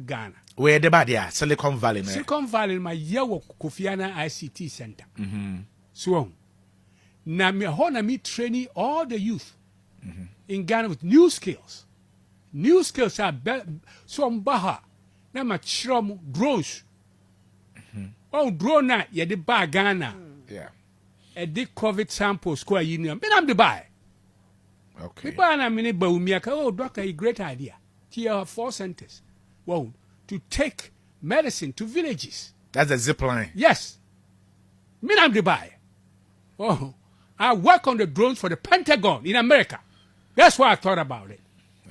Ghana. Where the bad, yeah, Silicon Valley. Silicon Valley, my year Kofi ICT Center. So, now me training all the youth in Ghana with new skills. New skills are so baha. Now my chrom drones. Oh, drone na ye the buy Ghana. Yeah. A the COVID sample square union. But I'm the buy. Okay. The buy na mini baumiaka. Oh, doctor, a great idea. Here are 4 centers. Well, to take medicine to villages. That's a zip line. Yes. Me I'm the buy. Oh, I work on the drones for the Pentagon in America. That's why I thought about it.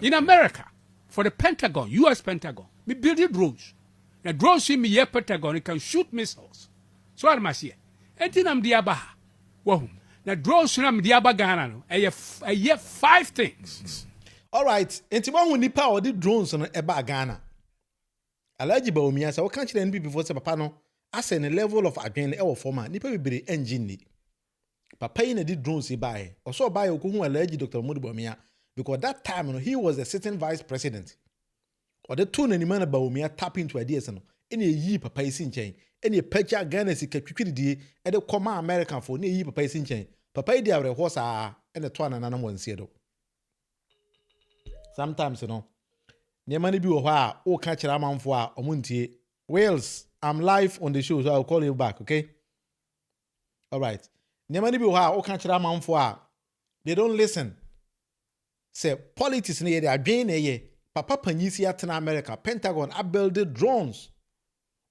In America, for the Pentagon, U.S. Pentagon, we build the drones. The drones see me here Pentagon, it can shoot missiles. So what am I saying? And then I'm the abaha. Well, the drones I'm the abagana. I hear 5 things. All right. And tomorrow when nipa or the drones on eba Ghana. Alaji ba omi asa. What can't you NP before say papa no? As in a level of again our former nipa be the engine ni. Papa in the drones he buy. Also buy okuhu alaji Dr. Munufie because that time he was the sitting vice president. Or the two ni man ba omi tap into ideas no. Any yi papa is in chain. Any pecha Ghana si kwitwidi e de koma American for ni yi papa is in chain. Papa di awre horse and the twa na nanam wan sie do. Sometimes Niamani bi wo ha o ka kira manfo a omuntie. Wales, I'm live on the show so I'll call you back, okay? All right. Niamani bi wo ha o ka kira manfo a they don't listen. Say politics na they adwen na ye. Papa panyisi atena America, Pentagon a build drones.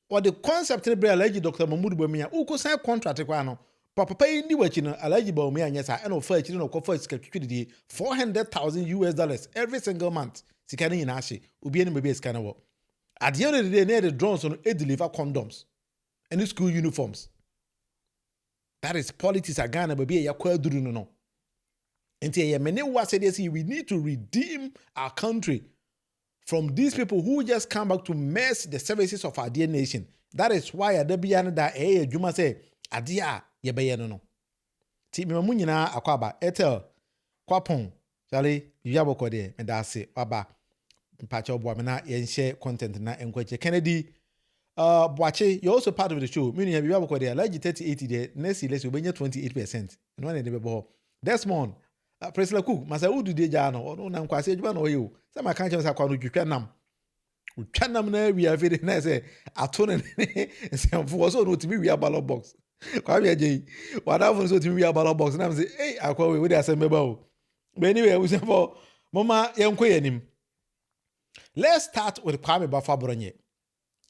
Or the concept na be alleged Dr. Mahmoud Bawumia who ko sign contract kwa no. Papa yi ni wachi no alleged Bawumia nyesa e no fa achi no ko fa sikatwitwidi $400,000 every single month. Sikani in Ashi, Ubian maybe a scanner. At the end of the day, near the drones on it deliver condoms and school uniforms. That is politics again, baby. Ya kwa duru no. Until ya many was said we need to redeem our country from these people who just come back to mess the services of our dear nation. That is why a debian that Juma say adia ye be no. Ti me mu nyina akwaba etel kwapon Charlie, you have a code and that's it. Baba, patch of woman, and share content na and Kennedy. Boache, you're also part of the show. Meaning, you have a code there, like 30-80 there, next year, you'll be 28%. And one in the ball. Desmond, Presley Cook, Massa, who do the jano, or no, I'm quite saying, or you. Some accountants are called you can nam. We can nam, we are very nice. I told him, and some for so no to me, we are ballot box. Quite a what happens to me, we are ballot box. And I'm saying, hey, I call with us and mebo. But anyway, we say for Mama Yankwenim. Let's start with Kwame Abronye.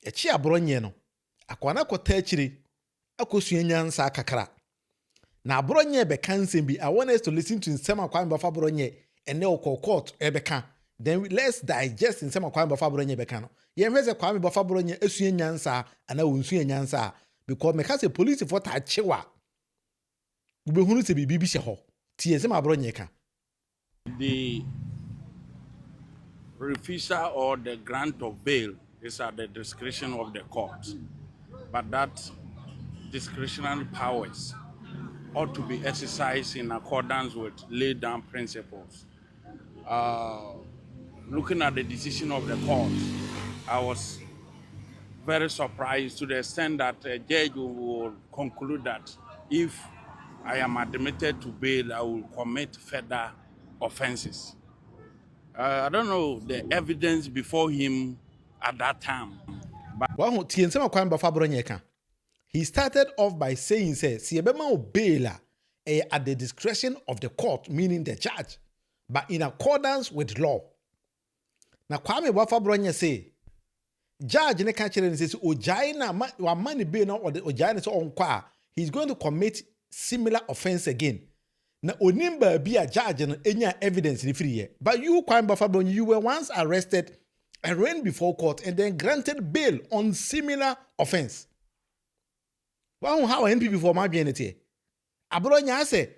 Echi Abronye no. Akwana ko techiri akosuenyansa kakra. Na Abronye be kansen bi I want us to listen to Nsema Kwame Abronye ene okokot ebeka. Then let's digest Nsema Kwame Abronye beka no. Ye hweze Kwame Abronye esuenyansa ana wonsuenyansa because me kase police for ta chewa. Ube hunu se bibi hye ho. Tie Nsema Abronye ka. The refusal or the grant of bail is at the discretion of the court, but that discretionary powers ought to be exercised in accordance with laid down principles. Looking at the decision of the court, I was very surprised to the extent that a judge will conclude that if I am admitted to bail, I will commit further offenses. I don't know the evidence before him at that time. But he started off by saying, bail at the discretion of the court, meaning the judge, but in accordance with law. Now, Kwame Abronye say, judge in the country says, Ojaina, wa money bail or the Ojaina on qua, he's going to commit similar offense again. Na onimba be a judge and any evidence in free. But you, Kwame Abronye, you were once arrested and ran before court and then granted bail on similar offense. Well, how NP before my identity? Abronye say,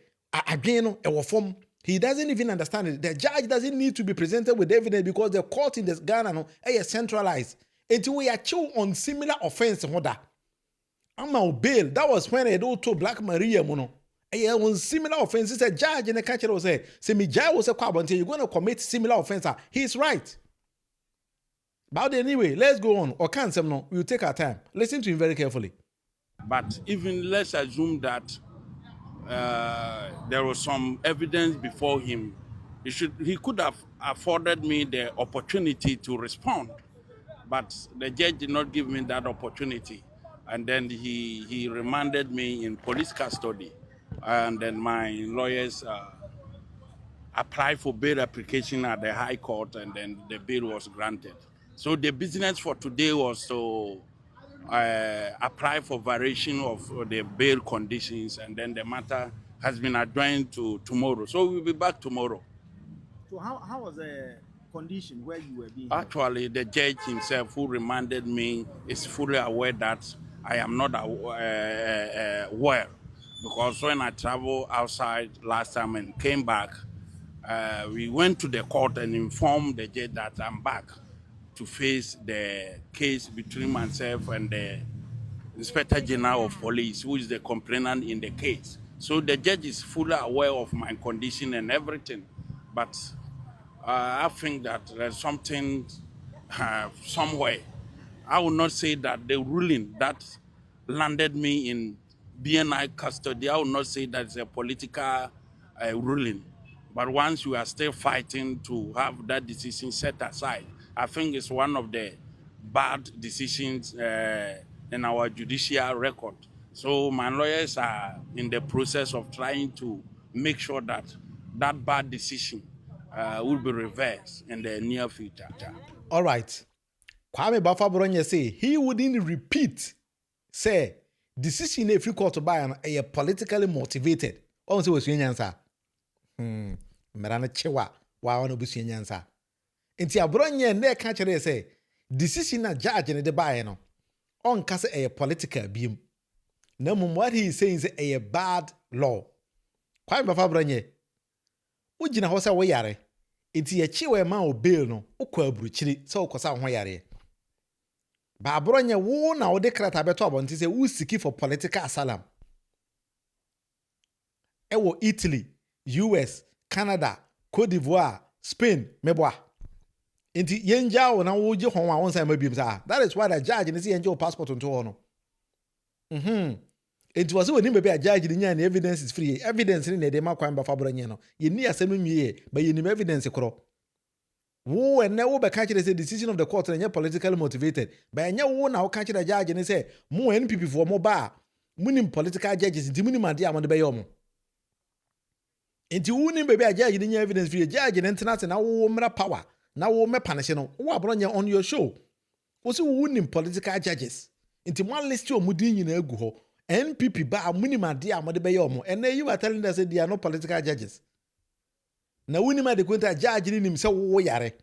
again, form. He doesn't even understand it. The judge doesn't need to be presented with evidence because the court in this Ghana is centralized. Until we are chill on similar offense. I'm on bail. That was when I do to Black Maria Mono. On similar offenses, a judge in the country will say, me judge was a carbon until you're going to commit similar offense. He's right. But anyway, let's go on. Or can't some no. We'll take our time. Listen to him very carefully. But even let's assume that there was some evidence before him. He could have afforded me the opportunity to respond, but the judge did not give me that opportunity. And then he remanded me in police custody. And then my lawyers applied for bail application at the High Court, and then the bail was granted. So the business for today was to apply for variation of the bail conditions, and then the matter has been adjourned to tomorrow. So we'll be back tomorrow. So how was the condition where you were being held? Actually, the judge himself who remanded me is fully aware that I am not well, because when I traveled outside last time and came back, we went to the court and informed the judge that I'm back to face the case between myself and the Inspector General of Police, who is the complainant in the case. So the judge is fully aware of my condition and everything. But I think that there's something somewhere. I will not say that the ruling that landed me in BNI custody, I will not say that it's a political ruling. But once you are still fighting to have that decision set aside, I think it's one of the bad decisions in our judicial record. So my lawyers are in the process of trying to make sure that that bad decision will be reversed in the near future. All right. Kwame Abronye say he wouldn't repeat, say, decision if you call to buy a politically motivated. Also was answer. Merana chewa wa ono busu answer. Inti Abronye ne ka kire say decision na judge ne de buy no. On kase a political beam. Na what he is saying is a bad law. Kwame Abronye. Ujina ho say wo yare. Inti ye chiwe ma o bail no. Ukwa aburuchiri say ukosa ho yare. Ba Abronye wo na wo de krata beto abonti say wo siki for political asylum. Ewo Italy, US, Canada, Cote d'Ivoire, Spain, meboa. Inti yenja wo na wo je hon wa won say mabiem sa. That is why the judge ni say yenja passport onto ho no. It was when maybe a judge ni nya evidence is free. Evidence ni de ma kwan ba Abronye no. Ye ni asem nwie, but ye ni evidence kro. Wo and now be catch the decision of the court and politically motivated. But nya wo na wo catch the judge and say mo NPP for mo ba munim political judges inti munim ade amode be yomo. Inti wo ni be a judge ni nya evidence free judge na ntina na wo mra power na wo me punish no wo Abronye on your show. Wo si wo nim political judges. Inti mo list o mudi nyina egu ho. NPP ba munim ade amode be yomo. And you are telling us that they are not political judges. Na wuni ma de kwenta judge ni nim se wo yare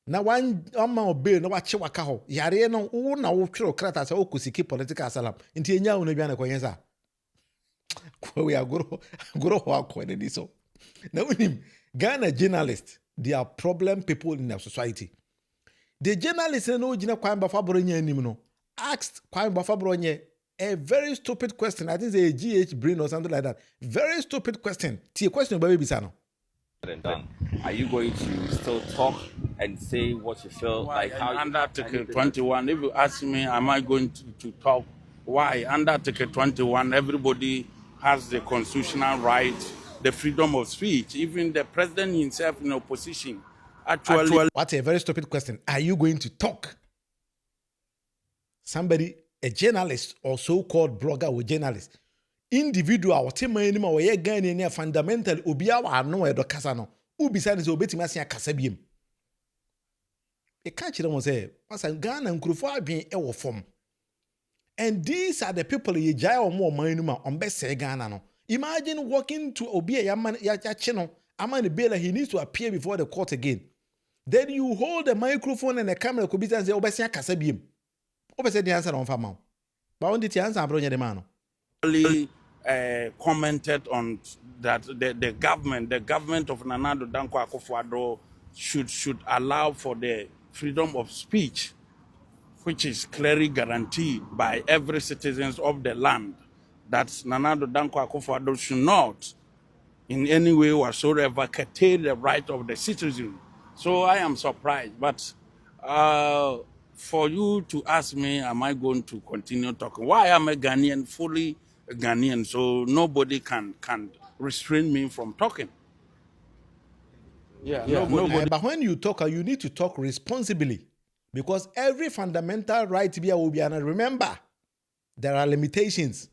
na wan amma obe na wache waka ho yare no wo na wo twero krata se okosiki political asylum nti enya wo na bia na kwenyensa ko we agoro ho akwane ni so na wuni Ghana journalists, they are problem people in our society. The journalists no gina Kwame Abronye anim no asked Kwame Abronye a very stupid question. I think it's a GH brain or something like that. Very stupid question. Ti question baby bisano. Done. Are you going to still talk and say what you feel? Why? Like how Under Article 21, if you ask me, am I going to talk? Why? Under Article 21, everybody has the constitutional right, the freedom of speech. Even the president himself in opposition. Actually, What a very stupid question. Are you going to talk? Somebody, a journalist or so-called blogger or journalist, individual tema anima wo ye Ghana ni fundamental obia wa no edo kasa no ubi sa ne obetima asia kasa biem e ka kire mo say pasa Ghana nkurufo adwen e wo fom, and these are the people ye jai o mo man numa on be say Ghana no. Imagine walking to obia ya man ya che no amane bela, he needs to appear before the court again, then you hold the microphone and the camera could be say obesia kasa biem obese the answer on fama ba on the answer Abronye de man no commented on that the government of Nana Addo Dankwa Akufo-Addo should allow for the freedom of speech, which is clearly guaranteed by every citizen of the land. That Nana Addo Dankwa Akufo-Addo should not in any way whatsoever curtail the right of the citizen. So I am surprised, but For you to ask me, am I going to continue talking? Why am a Ghanaian, fully a Ghanaian, so nobody can restrain me from talking. Yeah, nobody. But when you talk, you need to talk responsibly, because every fundamental right to be a Obiana. Remember, there are limitations.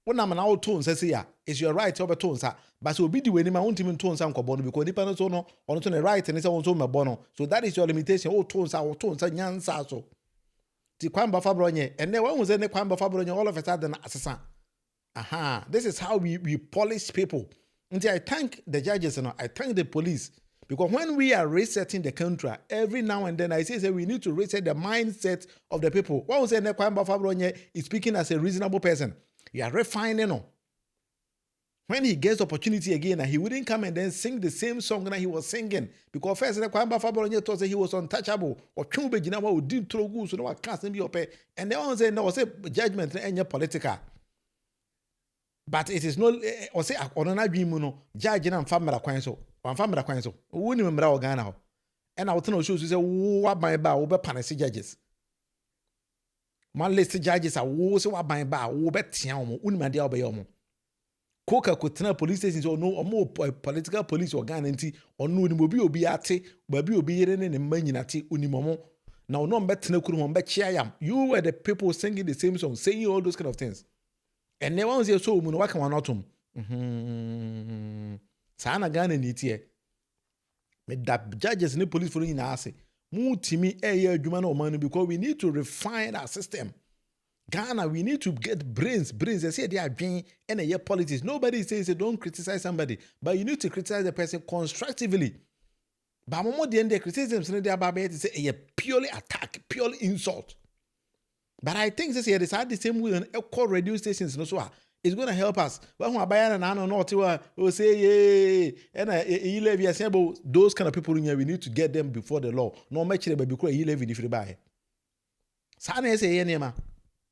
When I'm an out tone says yeah, it's your right over tones, but so be the way my own team tones and kobono because depends on the right and it's also my bono. So that is your limitation. All tones and nyansa so. The Kwamba Abronye, and then one was in the Kwamba Abronye all of a sudden assassin. Aha, this is how we polish people. And I thank the judges and I thank the police, because when we are resetting the country, every now and then I say we need to reset the mindset of the people. One was in the Kwamba Abronye is speaking as a reasonable person. You are refining him. When he gets opportunity again, he wouldn't come and then sing the same song that he was singing. Because first, the Kwamba Abronye thought he was untouchable. Or Chumbe Jinawa who did throw good, so no one can't be up. And they all say, no, say judgment and political. But it is not, or say, Onana Bimuno, judge and family acquaintance. One family acquaintance. Who remember our Ghana? And I will tell you, say, what my bar over Panasi judges. Man list judges are wose what my bar over Tiamo, Unmadia Bayomo. Coca could tell police stations or no or more political police or Ghanaian or no Mobi but be obedient in Maninati Unimomo. Now, no better no could bet Chiam. You were the people singing the same song, saying all those kind of things. And no one's your soul, Munawaka Wanatum. Sana Ghanaian it here. But that judges and the police for in our say. Move to me a year Jumano money because we need to refine our system. Ghana, we need to get brains. They say they are being and a year politics. Nobody says they don't criticize somebody, but you need to criticize the person constructively. But more than the criticism, they are about to say a purely attack, purely insult. But I think this year they had the same way on equal radio stations. No, so it's going to help us. When we buy an ano not we say yeah, and those kind of people in here, we need to get them before the law. No much they because he live if they buy. Sana say yeah, nema.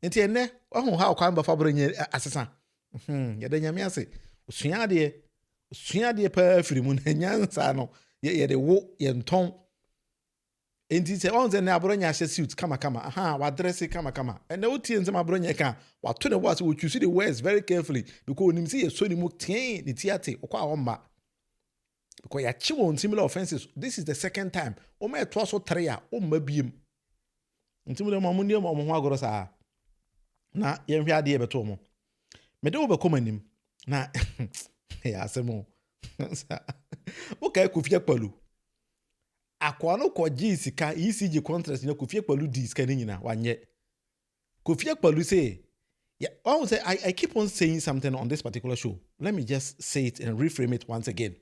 Enti enne ohun ha Kwamba Abronye asesa ye da nyame ase osua de pa firi mu na nyansa no ye de wo ye nton enti se on ze na Abronye ahye suit kama wa dress kama and na otie nsem Abronye ka wa to the words we choose the words very carefully because onim se ye so ni mu ten ni tiate okwa womba because ya chi won similar offenses. This is the second time o ma to so 3 a o ma biem enti mu de mo ndie mo ho agoro saa na yɛnhwɛ adeɛ beto mo mede wo bɛkɔ manim na ya asɛm okay Kofi Akpaloo akwa no kɔgye sika ECG contract na Kofi Akpaloo di sika ni nyina wanyɛ Kofi Akpaloo say yeah, I keep on saying something on this particular show. Let me just say it and reframe it once again.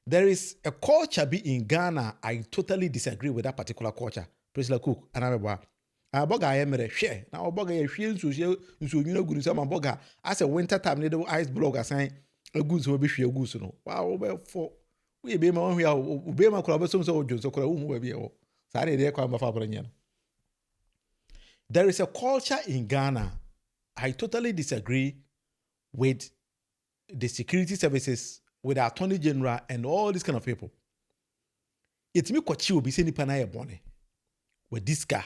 There is a culture in Ghana. I totally disagree with that particular culture. President Cook and Ababa. Boga emere hwe na oboga ye hwe nsu nyuna guru sama boga as a winter time ne do ice block asan agusu obi hwe agusu no wow be for we be ma hwe a obi ma kura be so ojo so kura hu ba bi e wo sa na de Kwamba Abronye no. There is a culture in Ghana. I totally disagree with the security services, with the Attorney General and all these kind of people. It's me kwachi obi se nipa na ye bone with this guy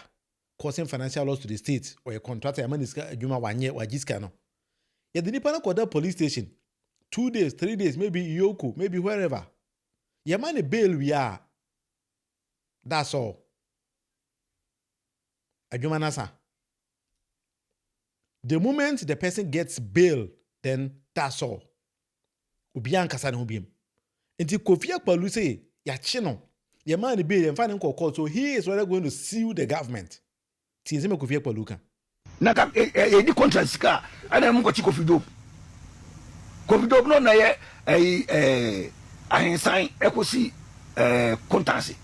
causing financial loss to the state, or a contractor, Juma Wanye, or Jiska. Yet the Nippon Koda police station, 2 days, 3 days, maybe Yoko, maybe wherever. Yamani bail we are. That's all. Ajuma Nasa. The moment the person gets bail, then that's all. Ubian Kassan Hubim. Until Kofi Akpaloo say, Yachino, Yamani bail and finding court, so he is rather going to sue the government. Tizeme Kofi Akpaloo kan na ka di contract sika ana mo ko chi Kofi Dope no na ye ahensan ekosi kontanse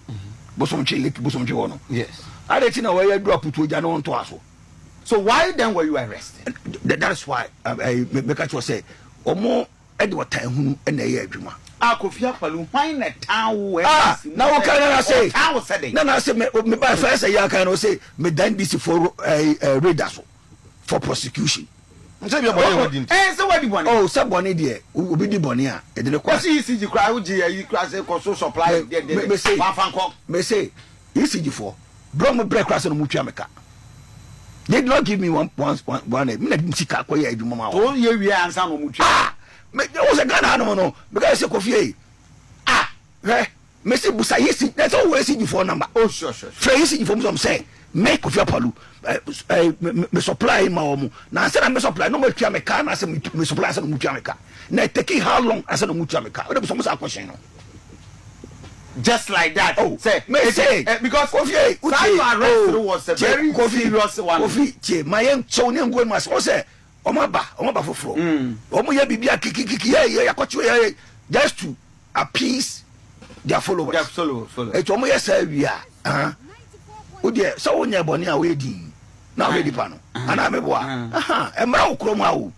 bosomche leki bosomche wono. Yes. Ade ti na we ya drop to ja no nto aso. So why then were you arrested? That is why I make sure say omo e de wata ehunu na ye adwuma. Kofi Akpaloo why na town where now what can I say? Town said No, I say me by first I can say me done this for raiders for prosecution. So you what the money? Oh, somebody there will be the money. E dey see ECG cry you cry say supply me say ECG for bro me break class no mutwa meka. They did not give me one me na mchika kwa ya edwuma ma. To ye wi ansa no mutwa. Me was a Ghana no because say Kofi me say busa yesi that's always ECG for number. Oh sure. Free ECG for some say make Kofi Akpaloo me supply ma omo na say na me supply no mutwa meka na say me supply say no mutwa meka. Na taking how long as no mutwa meka. We be some say question no. Just like that. Oh, say, because Kofi, arrest was a very serious one. Kofi, my young so name going must say, Omaba for Omoya Bibia Kiki, yeah, just to appease their followers. Their followers. It's Omoya say we are. Oh, dear, so on your bonny waiting. Now, ready, Pano. And I'm a boy. And Mao Chromao.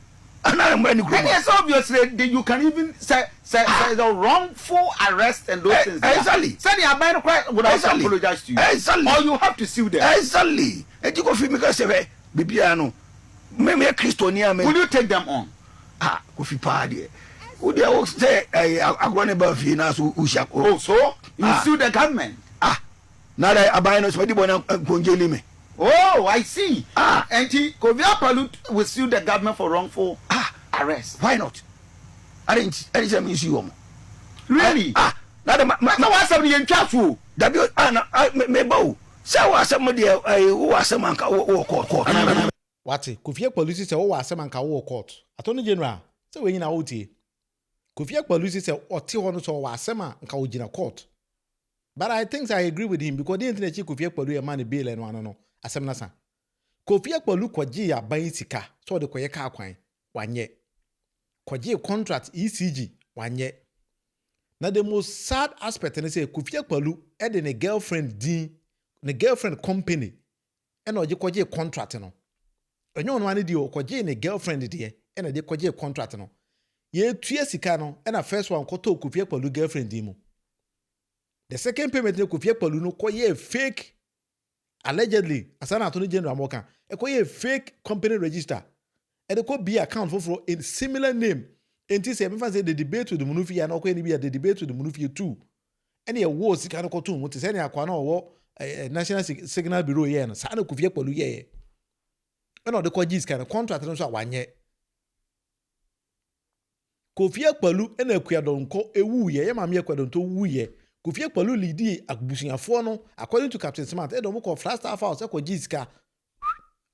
And it's obviously that you can even say the wrongful arrest and those things. Exactly. Say they are buying quite without apologize to you. Exactly. Or you have to sue them. Exactly. And you go feel me say Bibiano. Me Christonia me. Will you take them on? Kofi Party. Would they say Abronye Buffy now so Ushako? Oh, so you sue the government. Now I buy no somebody bona konjeli me. Oh, I see. And Kofi Akpaloo will sue the government for wrongful arrest. Why not? I didn't miss you. Really? Now what's somebody in charge for? Me bow. So was somebody who was some court. What? Kofi Akpaloo say o wa asem anka wo court. Attorney General, say we nyina wo tie. Kofi Akpaloo say o tie ho no so wa asem anka wo gina court. But I think I agree with him because the internet Kofi Akpaloo e man bail and no asem na sa. Kofi Akpaloo kwaji ya ban sika so de koye ka kwan wanye. Kwaji contract ECG wanye. Now the most sad aspect and say Kofi Akpaloo had a girlfriend the girlfriend company and oje kwaji contract no. Enyo no ane di o kwaji ne girlfriend die and a de kwaji contract no. Ye tue sika no and a first one koto Kofi Akpaloo girlfriend di mo. The second payment ne Kofi Akpaloo no kwaye fake allegedly asana Attorney General Mokan e kwaye fake company register e de ko be account for in similar name. Enti say me say the debate with the Munufie and okwe ni be the debate with the Munufie too. Any a war sika no koto mo te say na akwa na owo National Signal Bureau ye no sa na Kofi Akpaloo ye. E no de ko gis kind contract no so awanye. Kofi Akpaloo e na akuadonko ewu ye ma me akuadonto wu ye. Kofi Akpaloo lidi abusuafo no according to Captain Smart e do mo ko flash staff house e ko gis ka.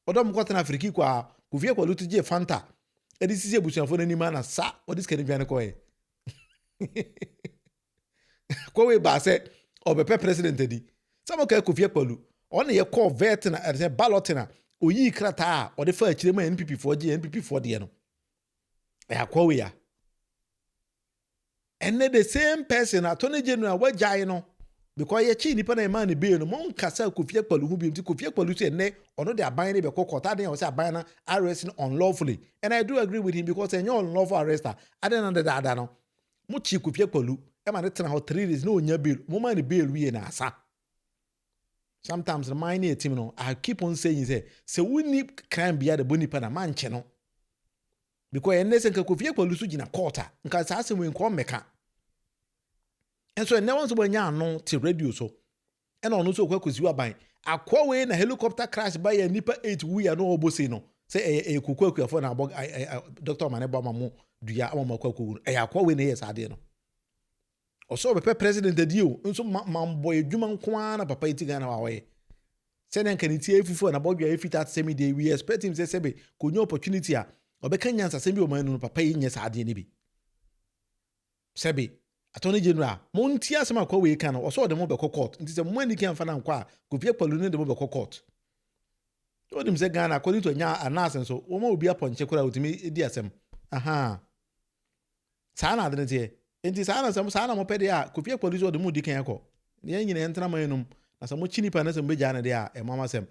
Odom ko tena Afriki kwa Kofi Akpaloo tije Fanta. Edi sisi abusuafo na nima na sa odi skani biane ko ye. Ko we ba se obepe president edi. Samo ka Kofi Akpaloo on ye call vet na e ballot na oyi krata a odi fa akire ma NPP for de no. E akwa we ya. And the same person Attorney General wajai no because ye chi nipa na man ni be no mon kasa Kofi Akpaloo hu bi nti Kofi Akpaloo say ne ono de aban ne be kokota den o say aban na arrest unlawfully and I do agree with him because enyo unlawful arrest aden na da no mo chi Kofi Akpaloo e ma ne tena ho 3 days no onya bail mo man ni bail wie na asa. Sometimes the mine team no I keep on saying say we need crime be the boni pa na man che no because enne senka Kofi Akpaloo su gina court nka sa asem we nko meka. And so no one's when no to radio so. And on also kwakuzi aban. Akwa we na helicopter crash by a nipa 8 we are no obosi no. Say a kukwaku for na bog Dr. Maneba mamu duya ama kwaku. Akwa we na yes ade no. Also be president the deal. Nso mamboy adwuma nko na papa iti Ghana wa we. Say na kan iti efufu na bog ya fit at semi day we expect him say sebe konyo opportunity a obeka nyansa semi o man no papa yi nyesa ade ni bi. Sebe Attorney General, Montia asema kwa we kan also de mo be court. Nti se mo ani kan fa na nkwa Kofi Akpaloo ne de mo be court. O dim se Ghana according to nya announce so wo ma obi aponche kura utimi di asem. Aha. Sa na de ne nti sa na asem sa na mo pede a Kofi Akpaloo so de mo di kan yakọ. Ne nyina entra manum na se mo chini pa na se mo be jana de a e mama sem.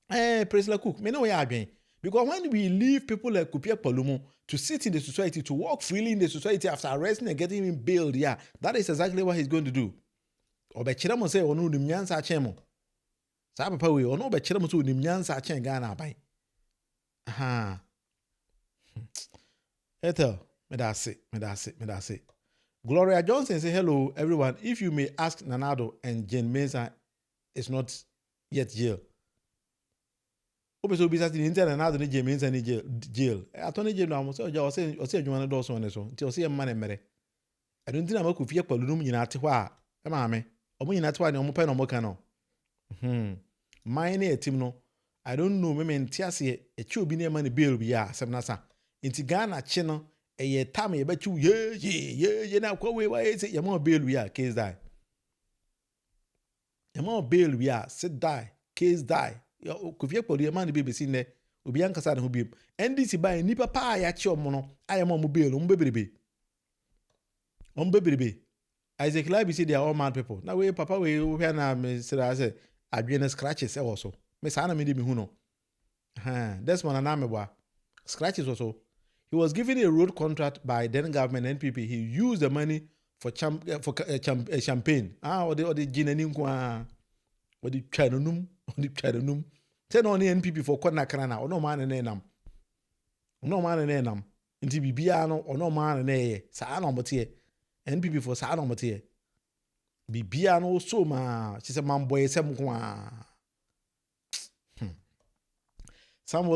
President Cook, me no we adwen. Because when we leave people like Kofi Akpaloo to sit in the society, to walk freely in the society after arresting and getting him bailed, yeah, that is exactly what he's going to do. Obechira mo say onu nim nyansa achemo. Sa papa we onu obechira mo so nim nyansa achen Ghana aban. Aha. Eto, me da say. Gloria Johnson say hello everyone. If you may ask Nanado and Jane Mensah it's not yet jail. Opeso bisa the internet na the jail inside jail. Attorney general mo say o say adwuma no do so ne so. Nti o say e ma ne mere. I don't think I'm Kofi Akpaloo no nyina ate hɔ a e ma me. Omo nyina ate hɔ ne omo pɛ no omo ka no. Mine na team no. I don't know me nti ase e chi obi na ma ne bail bi a asem na sa. Nti Ghana chi no ye tam ye ba chi ye na kwa we wa say ye ma bail wi a case die. Ye ma bail wi a sit die, case die. Kofi Akpaloo ye ma ne baby sin ne obi ankasa ne ho biem. NDC ba nipa pa ya chi omo no ayema mo bail omo bebrebe. Isaac Labi say they are all mad people. Now we papa we na me say adwene scratches also. Me sa na me di me hu no. That's one na me bwa. Scratches also. He was given a road contract by then government NPP. He used the money for champagne. Or the gin and kwa. Or the chanunum. Say no NPP for kona krana. Or no man and enam. No man and enam. Inti bibiano or no man and eh. Sa no motie. NPP for sa no motie. Bibiano so ma. She said man boy sem kwa. Samuel